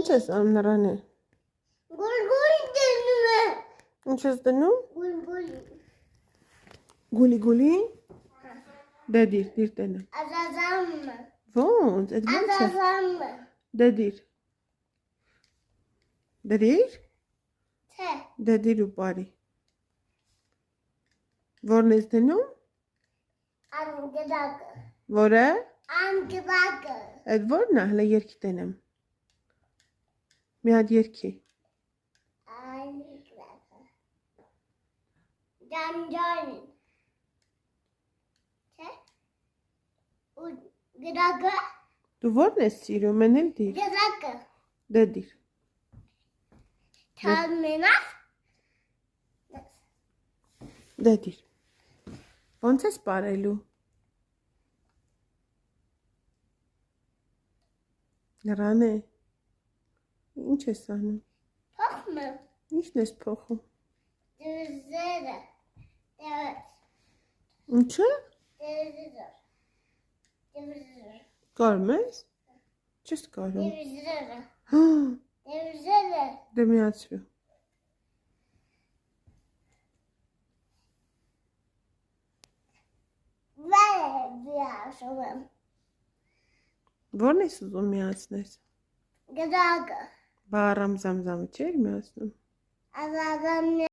Ինչ ես անում նրան է։ Գուլգուլի դնում է։ Ինչ ես դնում։ Գուլգուլի։ Գուլի։ Դե դիր տենեմ։ Ազազամը։ Ոնց, այդ ոնց է։ Ազազամը։ Դե դիր։ Դրիր։ Թե։ Դե դիր ու բարի։ Որն ես դնում։ Անգդակը։ Որը։ Անգդակը։ Այդ որն է, հələ երգի տենեմ։ Մի հատ երգի։ Անգդակը։ Ջանջան։ Թե։ Ու գդակը։ Դու որն ես սիրում, են էլ դիր։ Գդակը։ Դե դիր։ Թալմենավ։ Դե դիր։ Ոնց ես պարելու։ Նրան է։ Ինչ ես անում։ Փոխում եմ։ Ինչն ես փոխում։ Դերձերը։ Ինչը։ Դերձերը։ Դերձերը։ Կարում ես։ Չես կարում։ Դերձերը։ Հա, Դերձերը։ դե միացրու։ Վայ, Որն ես ուզում միացնես։ գդակը։ Բա առամ զամզամը չէր միացնում։ Ազազամը։